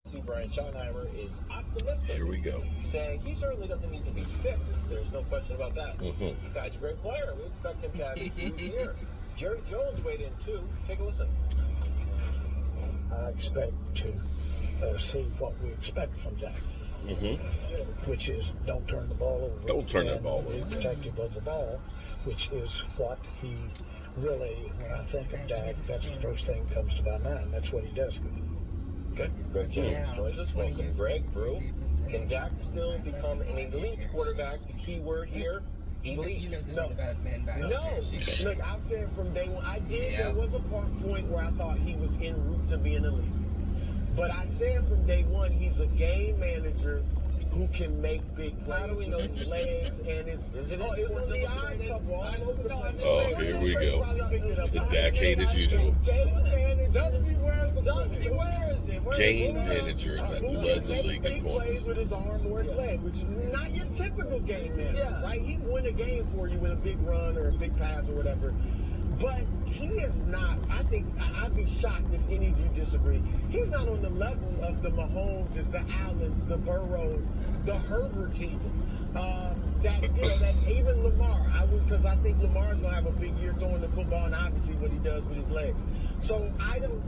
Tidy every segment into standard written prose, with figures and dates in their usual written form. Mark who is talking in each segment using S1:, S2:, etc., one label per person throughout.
S1: See, Brian Schottenheimer is optimistic.
S2: Here we go.
S1: Saying he certainly doesn't need to be fixed. There's no question about that.
S2: Mm-hmm.
S1: The guy's a great player. We expect him to have a huge year. Jerry Jones weighed in too. Take a listen.
S3: I expect to see what we expect from Dak, which is don't turn the ball over.
S2: Don't turn that ball
S3: Be
S2: over.
S3: protective of the ball, which is what he really, when I think of Dak, that's the first thing that comes to my mind. That's what he does good.
S1: Okay. Greg James joins us. Welcome, Greg. Brew. Can Dak still become an elite quarterback? The key word here, elite.
S4: No. Look, I've said from day one, there was a point where I thought he was en route to being elite. But I said from day one, he's a game manager who can make big plays.
S1: How do we know
S4: with his legs and his...
S1: Is it
S4: it's on the eye couple all over the place.
S2: Oh, here we go. The Dak hate as usual.
S4: Game manager.
S2: Game manager that led the league in
S4: He
S2: points.
S4: plays with his arm or his leg, which is not your typical game manager, right? He win a game for you with a big run or a big pass or whatever. But he is not, I think, I'd be shocked if any of you disagree. He's not on the level of the Mahomes, the Allens, the Burrows, the Herberts even. That even Lamar, because I think Lamar's going to have a big year throwing the football and obviously what he does with his legs. So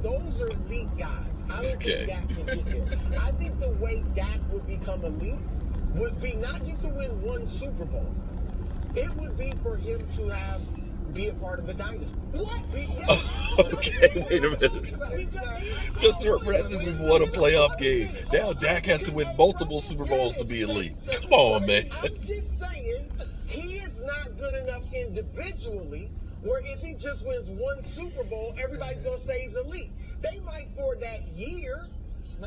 S4: those are elite guys. I don't think Dak can get there. I think the way Dak would become elite would be not just to win one Super Bowl. It would be for him to be a part of the dynasty. What?
S2: Okay, wait a minute. Just the representative won a playoff game. Now Dak has to win multiple Super Bowls to be elite. Come on, man.
S4: I'm just saying, he is not good enough individually, where if he just wins one Super Bowl, everybody's going to say he's elite. They might for that year,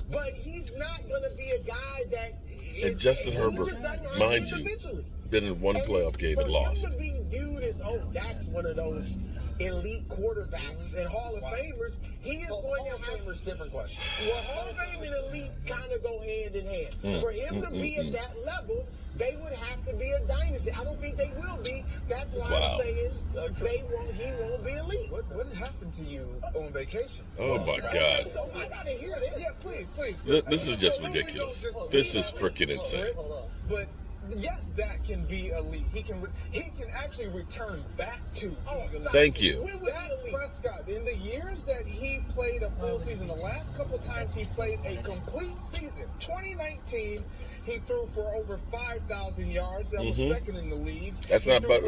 S4: but he's not going to be a guy that
S2: And Justin Herbert, mind you, been in one playoff game and lost.
S4: For him to be viewed as, Dak's one of those elite quarterbacks and Hall of Famers, he is going to have...
S1: Hall of Famers, different question.
S4: Well, Hall of Fame and elite kind of go hand in hand. For him to be at that level, they would have to be a dynasty. I don't think they will be. That's why I'm saying he won't be elite.
S5: What happened to you on vacation?
S2: Oh my God.
S4: So I gotta hear this.
S5: Yeah, please.
S2: This is just ridiculous. This is freaking insane.
S5: But yes, Dak can be elite. He can actually return back to.
S2: Thank you.
S5: Dak Prescott, in the years that he played a full season, the last couple times he played a complete season, 2019, he threw for over 5,000 yards. That was second in the league.
S2: That's not about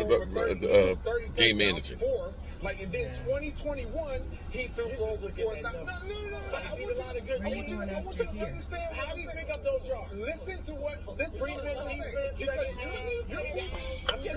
S2: game
S5: managing.
S2: managing.
S5: And then 2021, he threw for over 4,000. No.
S4: I want a lot of good teams.
S5: I want you to understand
S4: How do you pick up those yards?
S5: Listen to what this
S4: Defense,
S5: you're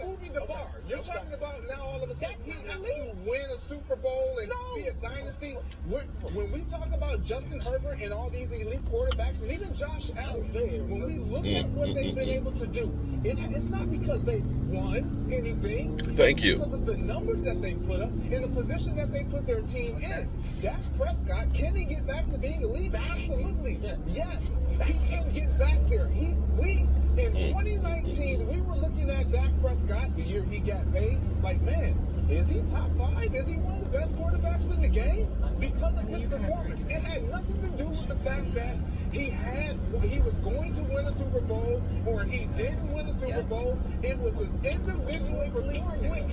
S5: moving the bar. You're talking about now all of a sudden he has to win a Super Bowl and be a dynasty. When we talk about Justin Herbert and all these elite quarterbacks, and even Josh Allen, when we look at what they've been able to do, it's not because they've won anything.
S2: Thank you.
S5: It's because of the numbers that they put up and the position that they put their team in. Dak Prescott, can he get back to being elite? Absolutely. Yes, he can get back there. In 2019, we were looking at Dak Prescott, the year he got paid, like, man, is he top 5? Is he one of the best quarterbacks in the game? Because of his performance. It had nothing to do with the fact that he was going to win a Super Bowl or he didn't win a Super Bowl. It was his individual performance.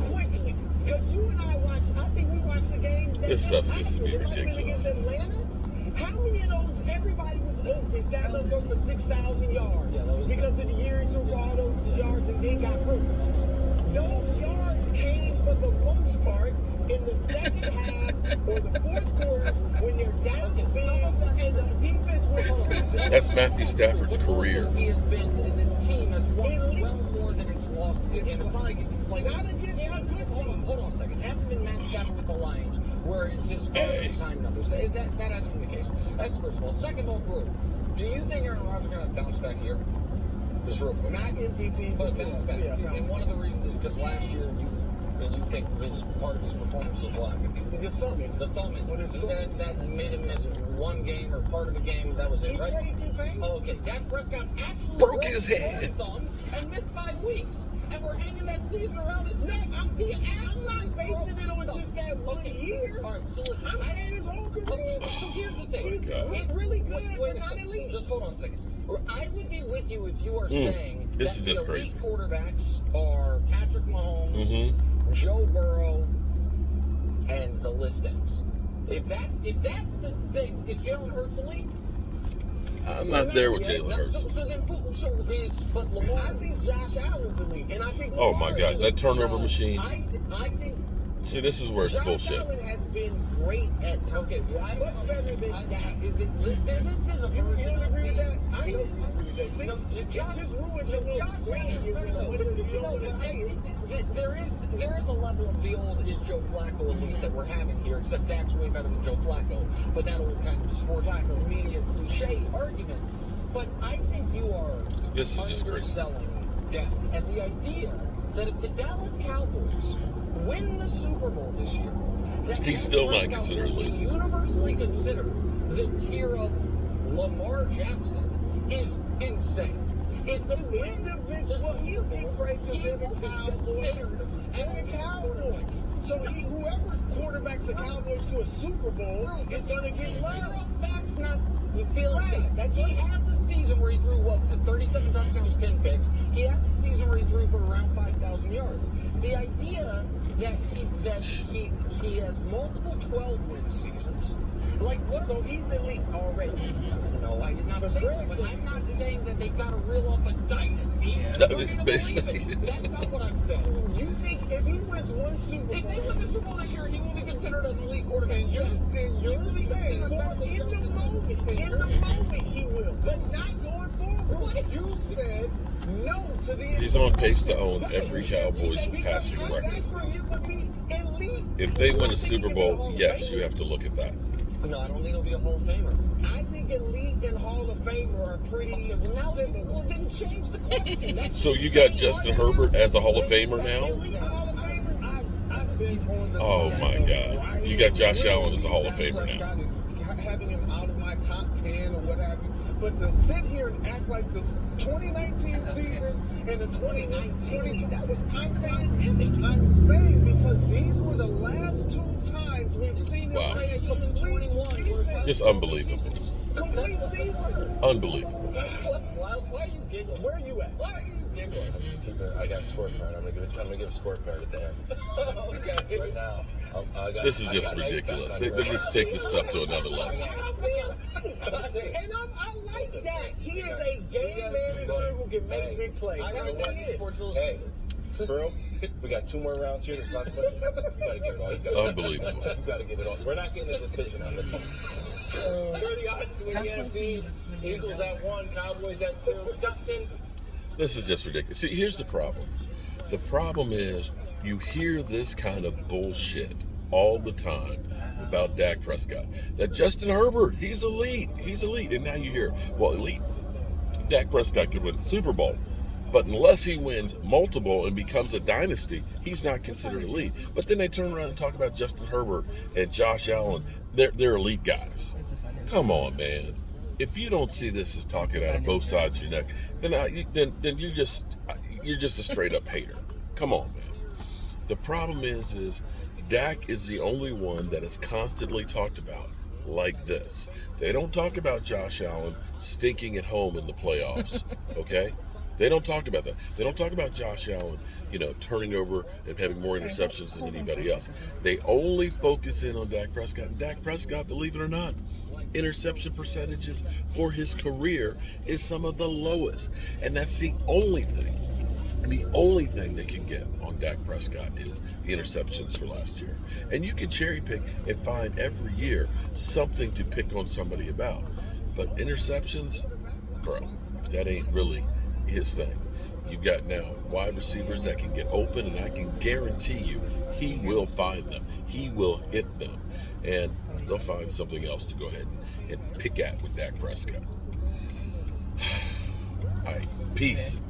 S4: Quickly. Because you and I think we watched the game.
S2: This stuff used to be
S4: It might have been
S2: ridiculous.
S4: against Atlanta. How many of those, everybody was open, got up for 6,000 yards because of the year he threw all those yards and then got hurt. Those yards came for the most part in the second half or the fourth quarter when you're down big and the defense was...
S2: That's Matthew Stafford's career.
S1: He has been, the team has won well more than it's lost. And it's not like he's playing...
S4: Not against a good team.
S1: Hold on a second. It hasn't been Matt Stafford with the Lions, where it's just garbage time numbers. That hasn't been the case. That's first of all. Second of all, Brew, do you think Aaron Rodgers is going to bounce back here? Just real quick.
S4: Not MVP,
S1: But bounce back.
S4: Yeah,
S1: And one of the reasons is because last year you think part of his performance was what?
S4: The thumbing.
S1: The thumbing. That made him miss one game or part of a game. That was it,
S4: He
S1: right?
S4: plays in pain.
S1: Oh, okay. Dak Prescott actually
S2: Broke his hand.
S1: thumb and missed 5 weeks, and we're hanging that season around his neck.
S4: I'm not basing it on just that 1 year.
S1: All right, so listen.
S4: I'm saying his whole career.
S1: Okay, so here's the thing.
S4: He's
S2: God.
S4: really good,
S1: Wait
S4: but
S1: a
S4: not
S1: second.
S4: elite.
S1: Just hold on a second. I would be with you if you are saying
S2: This
S1: that
S2: is
S1: the
S2: just
S1: elite
S2: crazy.
S1: quarterbacks are Patrick Mahomes,
S2: Mm-hmm.
S1: Joe Burrow, and the list ends. If that's the thing, is Jalen Hurts elite?
S2: I'm not there with Jalen Hurts.
S1: But Lamar.
S4: I think Josh Allen's elite, and I think
S2: Oh my
S4: Lamar
S2: God,
S4: is
S2: that
S4: elite.
S2: turnover machine.
S1: I think
S2: See, this is where it's
S4: Josh
S2: bullshit.
S4: Allen has been great at times.
S1: Okay,
S4: Much better than Dak.
S1: this is a
S4: You
S1: version
S4: don't
S1: of
S4: agree with
S1: the-
S4: that? I don't
S1: is-
S4: agree with that. See,
S1: No,
S4: Josh just ruined your little plan. You don't want to say it.
S1: There is a level of the old is Joe Flacco elite that we're having here, except Dak's way better than Joe Flacco. But that old kind of sports media cliche argument. But I think you are
S2: This is just crazy.
S1: underselling Dak. And the idea that if the Dallas Cowboys win the Super Bowl this year, that
S2: He's
S1: Dak
S2: still not
S1: Prescott
S2: considered
S1: will be
S2: elite.
S1: universally considered the tier of Lamar Jackson is insane. If they win the
S4: Well, he'll be praised
S1: he
S4: as
S1: will
S4: the
S1: be
S4: Cowboys
S1: considered
S4: and the Cowboys. So whoever quarterbacks the Cowboys to a Super Bowl is going to get love.
S1: Facts, not feelings.
S4: Right.
S1: That's he has a season where he threw what was it, 37 touchdowns, 10 picks. He has a season where he threw for around 5,000 yards. The idea that he has multiple 12-win seasons, like what?
S4: So he's elite already.
S1: No, I did not
S4: But
S1: say that.
S4: Greg's
S1: But I'm
S4: elite.
S1: not saying that they've got to reel up a dynasty.
S2: No,
S1: for me to
S2: basically.
S1: believe it. That's not what I'm saying.
S4: You think if he wins one Super
S1: If they
S4: Bowl,
S1: win the Super Bowl this year, he will be considered an elite quarterback.
S4: and you're
S1: Yes.
S4: saying
S1: He
S4: you're
S1: will be
S4: saying
S1: considered
S4: for
S1: better than
S4: in the
S1: Joe
S4: moment, he will, but not going forward.
S1: What?
S4: You said no to the.
S2: He's on pace to own every
S4: Right.
S2: Cowboys
S4: Because
S2: passing
S4: I'm
S2: record.
S4: asking him to be elite.
S2: If they
S4: You
S2: win
S4: don't
S2: a
S4: think he
S2: Super
S4: can be a Hall
S2: Bowl,
S4: of
S2: yes,
S4: Famer?
S2: you have to look at that.
S1: No, I don't think he'll be a Hall of Famer.
S4: I think elite and Hall of Famer are pretty
S1: Okay, well, now
S4: similar.
S1: then change the question. That's
S2: So you got Justin Herbert as a Hall of Famer now?
S4: Elite and Hall of Famer?
S5: I've been on the
S2: Oh
S5: side
S2: my
S5: of
S2: God.
S5: Ryan
S2: You got Josh
S5: Wilson,
S2: Allen as a Hall of
S5: Dak
S2: Famer now.
S5: Prescott, and having him out of my top 10 or what have you. But to sit here and act like the 2019 season and the 2019, that was pandemic. I'm saying because these were the last 2 times we've seen him
S2: Wow.
S5: play a complete season.
S2: Just unbelievable.
S5: Complete season.
S2: Unbelievable.
S1: Why are you giggling?
S5: Where you at?
S1: Why are you giggling?
S6: I got a scorecard. I'm gonna give a scorecard at the end.
S1: Okay.
S6: Right now,
S2: This is just ridiculous. They just take this stuff to another level.
S4: And I like that. He is a game manager who can make big plays.
S1: I
S4: That's
S1: like
S4: what
S1: that
S4: he
S1: in
S4: is.
S1: Sports
S6: Hey,
S1: Illustrated.
S6: bro, we got 2 more rounds here. This last question. You gotta give it all. You gotta,
S2: Unbelievable.
S6: You gotta give it all. We're not getting a decision on this one. What are the odds to win the NFC East? Eagles at 1, Cowboys at 2. Dustin.
S2: This is just ridiculous. See, here's the problem. The problem is you hear this kind of bullshit all the time about Dak Prescott. That Justin Herbert, he's elite. He's elite. And now you hear, well, elite. Dak Prescott could win the Super Bowl. But unless he wins multiple and becomes a dynasty, he's not considered elite. But then they turn around and talk about Justin Herbert and Josh Allen. They're elite guys. Come on, man. If you don't see this as talking out of both sides of your neck, then you're just a straight up hater. Come on, man. The problem is Dak is the only one that is constantly talked about like this. They don't talk about Josh Allen stinking at home in the playoffs, okay? They don't talk about that. They don't talk about Josh Allen, turning over and having more interceptions than anybody else. They only focus in on Dak Prescott. And Dak Prescott, believe it or not, interception percentages for his career is some of the lowest. And that's the only thing. The only thing they can get on Dak Prescott is the interceptions for last year. And you can cherry pick and find every year something to pick on somebody about. But interceptions, bro, that ain't really his thing. You've got now wide receivers that can get open, and I can guarantee you he will find them. He will hit them. And they'll find something else to go ahead and pick at with Dak Prescott. All right, peace.